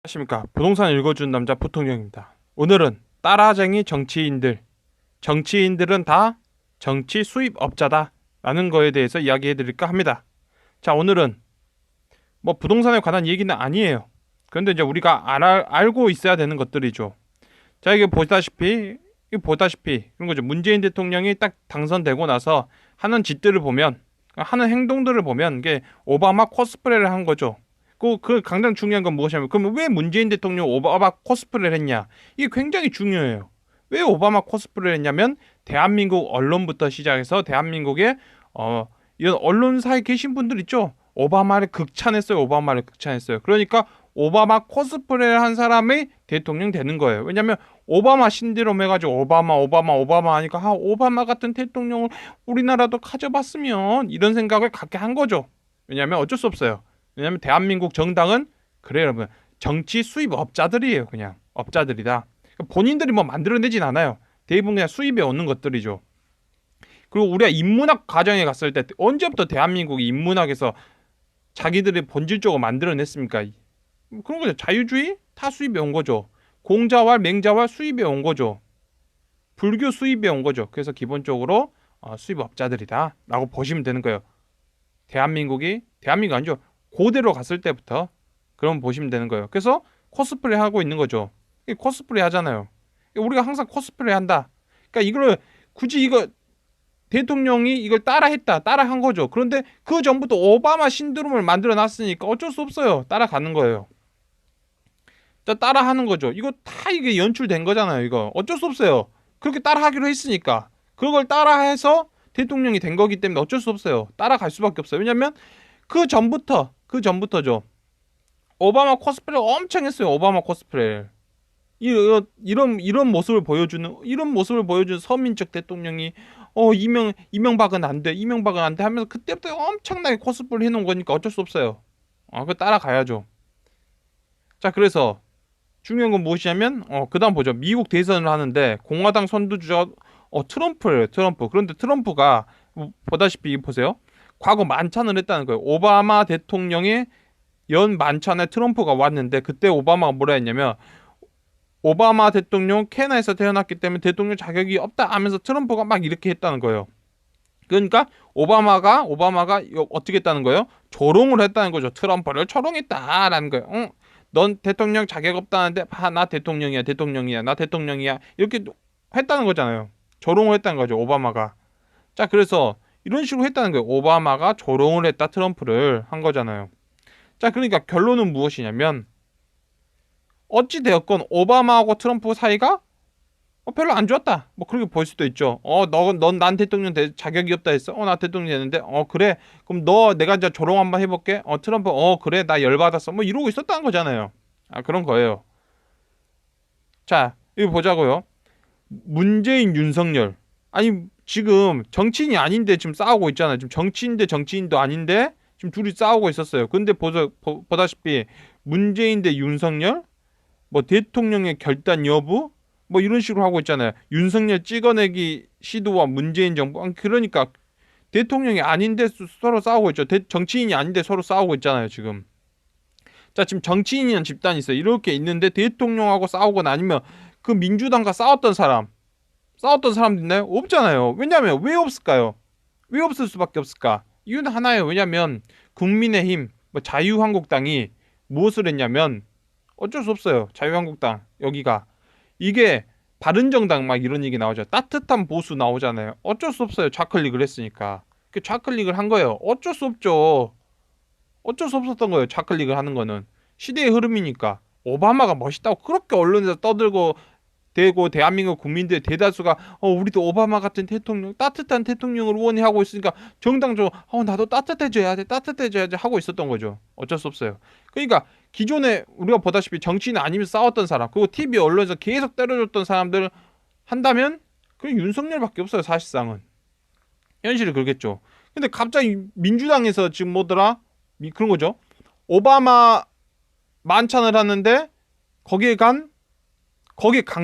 안녕하십니까. 부동산 읽어준 남자 부통령입니다. 오늘은 따라쟁이 정치인들은 다 정치 수입업자다 라는 거에 대해서 이야기해 드릴까 합니다. 자, 오늘은 뭐 부동산에 관한 얘기는 아니에요. 그런데 이제 우리가 알고 있어야 되는 것들이죠. 자, 이게 보다시피 그런 거죠. 문재인 대통령이 딱 당선되고 나서 하는 짓들을 보면, 하는 행동들을 보면 이게 오바마 코스프레를 한 거죠. 그 가장 중요한 건 무엇이냐면, 그럼 왜 문재인 대통령 오바마 코스프레를 했냐? 이게 굉장히 중요해요. 왜 오바마 코스프레를 했냐면, 대한민국 언론부터 시작해서 대한민국의 이런 언론사에 계신 분들 있죠. 오바마를 극찬했어요. 그러니까 오바마 코스프레를 한 사람이 대통령 되는 거예요. 왜냐면 오바마 신드롬 해가지고 오바마 하니까, 오바마 같은 대통령을 우리나라도 가져봤으면, 이런 생각을 갖게 한 거죠. 왜냐면 어쩔 수 없어요. 왜냐면 대한민국 정당은, 그래요 여러분, 정치 수입업자들이에요. 그냥 업자들이다. 본인들이 뭐 만들어내진 않아요. 대부분 그냥 수입에 오는 것들이죠. 그리고 우리가 인문학 과정에 갔을 때 언제부터 대한민국이 인문학에서 자기들의 본질적으로 만들어냈습니까? 그런 거죠. 자유주의 다 수입에 온 거죠. 공자왈 맹자왈 수입에 온 거죠. 불교 수입에 온 거죠. 그래서 기본적으로 수입업자들이다 라고 보시면 되는 거예요. 대한민국 아니죠. 고대로 갔을 때부터 그럼 보시면 되는 거예요. 그래서 코스프레 하고 있는 거죠. 코스프레 하잖아요. 우리가 항상 코스프레 한다. 그러니까 이걸 굳이 대통령이 이걸 따라한 거죠. 그런데 그 전부터 오바마 신드롬을 만들어 놨으니까 어쩔 수 없어요. 따라가는 거예요. 따라하는 거죠. 이거 다 이게 연출된 거잖아요. 이거 어쩔 수 없어요. 그렇게 따라하기로 했으니까 그걸 따라해서 대통령이 된 거기 때문에 어쩔 수 없어요. 따라갈 수밖에 없어요. 왜냐면 그 전부터죠. 오바마 코스프레 엄청 했어요. 오바마 코스프레. 이런 모습을 보여주는 서민적 대통령이 이명박은 안 돼 하면서 그때부터 엄청나게 코스프레 해놓은 거니까 어쩔 수 없어요. 그거 따라가야죠. 자, 그래서 중요한 건 무엇이냐면 그다음 보죠. 미국 대선을 하는데 공화당 선두주자 트럼프. 그런데 트럼프가 보다시피 보세요. 과거 만찬을 했다는 거예요. 오바마 대통령의 연 만찬에 트럼프가 왔는데, 그때 오바마가 뭐라 했냐면, 오바마 대통령 캐나에서 태어났기 때문에 대통령 자격이 없다 하면서 트럼프가 막 이렇게 했다는 거예요. 그러니까 오바마가 어떻게 했다는 거예요? 조롱을 했다는 거죠. 트럼프를 조롱했다라는 거예요. 넌 대통령 자격 없다는데 나 대통령이야 이렇게 했다는 거잖아요. 조롱을 했다는 거죠, 오바마가. 자, 그래서 이런 식으로 했다는 거예요. 오바마가 조롱을 했다, 트럼프를 한 거잖아요. 자, 그러니까 결론은 무엇이냐면, 어찌 되었건 오바마하고 트럼프 사이가 별로 안 좋았다, 뭐 그렇게 볼 수도 있죠. 넌 난 대통령 될 자격이 없다 했어. 나 대통령 되는데, 그래, 그럼 내가 이제 조롱 한번 해볼게. 트럼프, 그래, 나 열받았어, 뭐 이러고 있었다는 거잖아요. 그런 거예요. 자, 이거 보자고요. 문재인, 윤석열, 아니 지금 정치인이 아닌데 지금 싸우고 있잖아요. 지금 정치인 대 정치인도 아닌데 지금 둘이 싸우고 있었어요. 근데 보다시피 문재인 대 윤석열, 뭐 대통령의 결단 여부, 뭐 이런 식으로 하고 있잖아요. 윤석열 찍어내기 시도와 문재인 정부. 그러니까 대통령이 아닌데 서로 싸우고 있죠. 정치인이 아닌데 서로 싸우고 있잖아요, 지금. 자, 지금 정치인이란 집단이 있어요. 이렇게 있는데 대통령하고 싸우거나 아니면 그 민주당과 싸웠던 사람도 있나요? 없잖아요. 왜냐면 왜 없을까요? 왜 없을 수밖에 없을까? 이유는 하나예요. 왜냐면 국민의힘, 뭐 자유한국당이 무엇을 했냐면, 어쩔 수 없어요. 자유한국당 여기가, 이게 바른정당 막 이런 얘기 나오죠. 따뜻한 보수 나오잖아요. 어쩔 수 없어요. 좌클릭을 했으니까. 그 좌클릭을 한 거예요. 어쩔 수 없죠. 어쩔 수 없었던 거예요. 좌클릭을 하는 거는 시대의 흐름이니까. 오바마가 멋있다고 그렇게 언론에서 떠들고 대고 대한민국 국민들 대다수가 우리도 오바마 같은 대통령, 따뜻한 대통령을 원하고 있으니까 정당적으로 나도 따뜻해져야지 하고 있었던 거죠. 어쩔 수 없어요. 그러니까 기존에 우리가 보다시피 정치인 아니면 싸웠던 사람, 그리고 TV 언론에서 계속 때려줬던 사람들 한다면 그 윤석열밖에 없어요. 사실상은 현실이 그러겠죠. 근데 갑자기 민주당에서 지금 뭐더라, 그런 거죠. 오바마 만찬을 하는데 거기에 간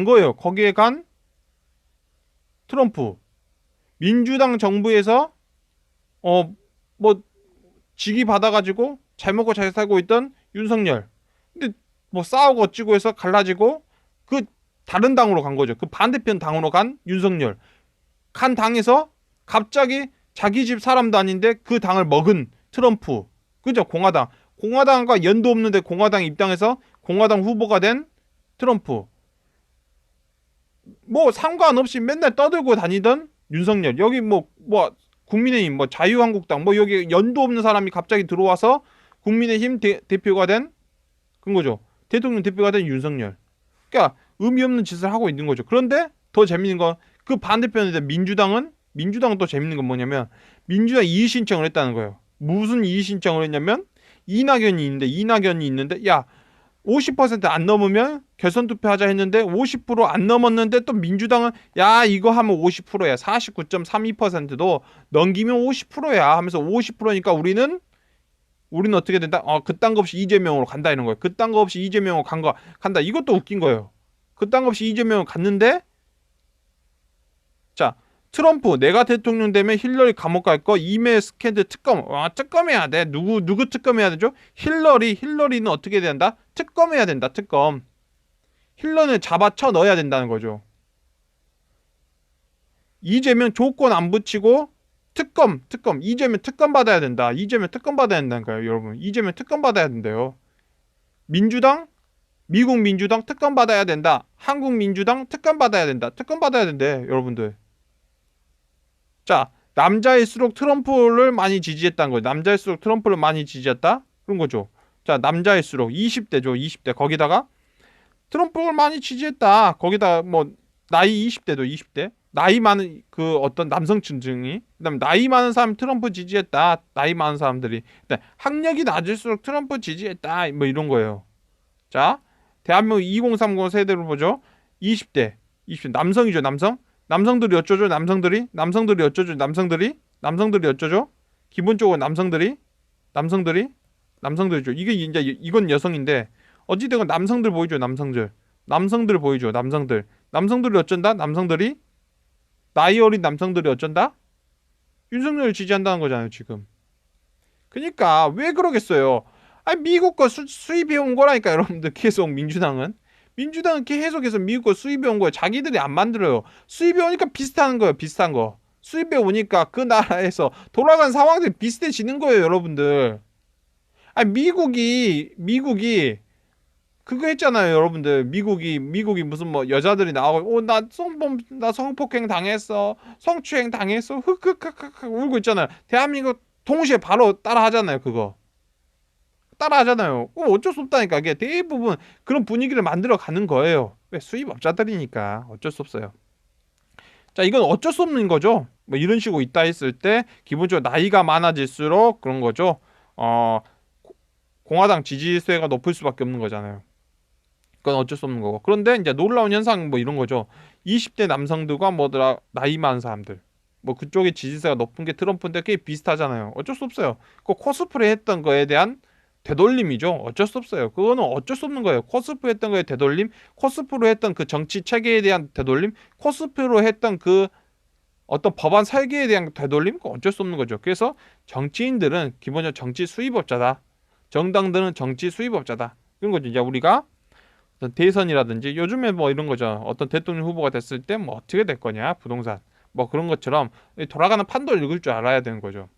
거예요. 거기에 간 트럼프. 민주당 정부에서 뭐 직위 받아가지고 잘 먹고 잘 살고 있던 윤석열. 근데 뭐 싸우고 어찌고 해서 갈라지고 그 다른 당으로 간 거죠. 그 반대편 당으로 간 윤석열. 간 당에서 갑자기 자기 집 사람도 아닌데 그 당을 먹은 트럼프. 그죠? 공화당. 공화당과 연도 없는데 공화당 입당해서 공화당 후보가 된 트럼프. 뭐 상관없이 맨날 떠들고 다니던 윤석열. 여기 뭐 국민의힘, 뭐 자유한국당, 뭐 여기 연도 없는 사람이 갑자기 들어와서 국민의힘 대표가 된 그런 거죠. 대통령 대표가 된 윤석열. 그러니까 의미 없는 짓을 하고 있는 거죠. 그런데 더 재밌는 건 그 반대편에 민주당은 또 재밌는 건 뭐냐면 민주당 이의 신청을 했다는 거예요. 무슨 이의 신청을 했냐면 이낙연이 있는데 야 50%안 넘으면 결선 투표하자 했는데 50%안 넘었는데 또 민주당은 야 이거 하면 50%야 49.32%도 넘기면 50%야 하면서 50%니까 우리는 어떻게 된다? 그딴 거 없이 이재명으로 간다 이런 거예요. 그딴 거 없이 이재명으로 간다. 이것도 웃긴 거예요. 그딴 거 없이 이재명으로 갔는데 자 트럼프 내가 대통령 되면 힐러리 감옥 갈 거 이메일 스캔들 특검 특검해야 돼. 누구 특검해야 되죠? 힐러리는 어떻게 된다? 특검해야 된다. 특검. 힐러는 잡아쳐 넣어야 된다는 거죠. 이재명 조건 안 붙이고 특검 이재명 특검 받아야 된다. 이재명 특검 받아야 된다니까요, 여러분. 이재명 특검 받아야 된대요. 민주당 미국 민주당 특검 받아야 된다. 한국 민주당 특검 받아야 된다. 특검 받아야 된대, 여러분들. 자, 남자일수록 트럼프를 많이 지지했다는 거예요. 남자일수록 트럼프를 많이 지지했다? 그런 거죠. 자, 남자일수록 20대죠. 20대. 거기다가 트럼프를 많이 지지했다. 거기다 뭐 나이 20대도 20대. 나이 많은 그 어떤 남성층이 그다음에 나이 많은 사람 트럼프 지지했다. 나이 많은 사람들이. 학력이 낮을수록 트럼프 지지했다. 뭐 이런 거예요. 자, 대한민국 2030 세대로 보죠. 20대 남성이죠. 남성들이 어쩌죠? 남성들이 어쩌죠? 기본적으로 남성들이죠. 이게 이제 이건 여성인데 어찌되건 남성들 보이죠. 남성들 보이죠. 남성들이 어쩐다? 나이 어린 남성들이 어쩐다? 윤석열을 지지한다는 거잖아요, 지금. 그러니까 왜 그러겠어요? 아니 미국 거 수입해 온 거라니까 여러분들. 계속 민주당은 계속해서 미국 거 수입해 온 거예요. 자기들이 안 만들어요. 수입해 오니까 비슷한 거예요. 비슷한 거. 수입해 오니까 그 나라에서 돌아간 상황들이 비슷해지는 거예요, 여러분들. 아니 미국이 그거 했잖아요, 여러분들. 미국이 무슨 뭐 여자들이 나오고 나 성폭행 당했어, 성추행 당했어, 흑흑흑흑 울고 있잖아요. 대한민국 동시에 바로 따라 하잖아요. 그거 따라 하잖아요. 어쩔 수 없다니까. 이게 대부분 그런 분위기를 만들어 가는 거예요. 왜? 수입업자들이니까 어쩔 수 없어요. 자, 이건 어쩔 수 없는 거죠. 뭐 이런 식으로 있다 했을 때 기본적으로 나이가 많아질수록 그런 거죠. 공화당 지지세가 높을 수밖에 없는 거잖아요. 그건 어쩔 수 없는 거고. 그런데 이제 놀라운 현상 뭐 이런 거죠. 20대 남성들과 뭐더라 나이 많은 사람들. 뭐 그쪽에 지지세가 높은 게 트럼프인데 그게 비슷하잖아요. 어쩔 수 없어요. 그 코스프레 했던 거에 대한 되돌림이죠. 어쩔 수 없어요. 그거는 어쩔 수 없는 거예요. 코스프레 했던 거에 되돌림, 코스프레 했던 그 정치 체계에 대한 되돌림, 코스프레 했던 그 어떤 법안 설계에 대한 되돌림, 그건 어쩔 수 없는 거죠. 그래서 정치인들은 기본적으로 정치 수입업자다. 정당들은 정치 수입업자다. 그런 거죠. 이제 우리가 어떤 대선이라든지 요즘에 뭐 이런 거죠. 어떤 대통령 후보가 됐을 때 뭐 어떻게 될 거냐, 부동산 뭐 그런 것처럼 돌아가는 판도를 읽을 줄 알아야 되는 거죠.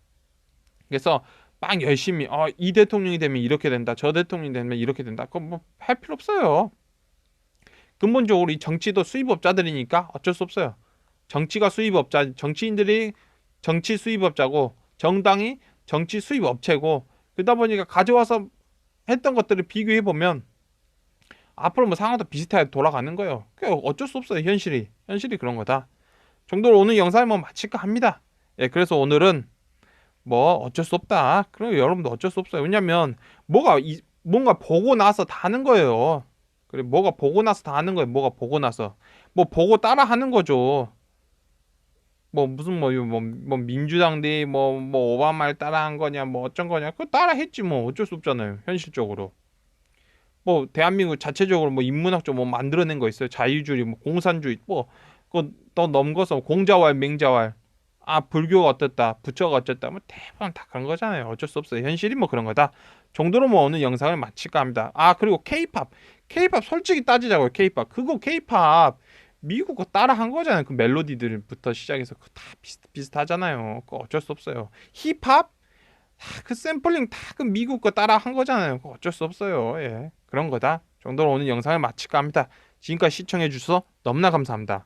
그래서 막 열심히 이 대통령이 되면 이렇게 된다, 저 대통령이 되면 이렇게 된다. 그건 뭐 할 필요 없어요. 근본적으로 이 정치도 수입업자들이니까 어쩔 수 없어요. 정치가 수입업자, 정치인들이 정치 수입업자고 정당이 정치 수입업체고 그러다 보니까 가져와서 했던 것들을 비교해 보면 앞으로 뭐 상황도 비슷하게 돌아가는 거예요. 어쩔 수 없어요. 현실이 그런 거다. 정도로 오늘 영상을 뭐 마칠까 합니다. 예, 그래서 오늘은 뭐 어쩔 수 없다. 그럼 여러분도 어쩔 수 없어요. 왜냐면 뭔가 보고 나서 다 하는 거예요. 그래 뭐가 보고 나서 다 하는 거예요. 뭐가 보고 나서 뭐 보고 따라 하는 거죠. 뭐 무슨 뭐 민주당 대뭐 오바마를 따라한 거냐 뭐 어쩐 거냐 그거 따라 했지 뭐 어쩔 수 없잖아요. 현실적으로. 뭐 대한민국 자체적으로 뭐 인문학적으로 뭐 만들어낸 거 있어요. 자유주의, 뭐 공산주의, 뭐 그거 더 넘겨서 공자왈, 맹자왈 아, 불교가 어떻다, 부처가 어쨌다, 뭐 대부분 다 그런 거잖아요. 어쩔 수 없어요. 현실이 뭐 그런 거다 정도로 뭐 오늘 영상을 마칠까 합니다. 아, 그리고 케이팝 솔직히 따지자고요. 케이팝 미국 거 따라 한 거잖아요. 그 멜로디들부터 시작해서 그거 다 비슷하잖아요. 그거 어쩔 수 없어요. 힙합 그 샘플링 다 그 미국 거 따라 한 거잖아요. 그거 어쩔 수 없어요. 예, 그런 거다 정도로 오늘 영상을 마칠까 합니다. 지금까지 시청해 주셔서 너무나 감사합니다.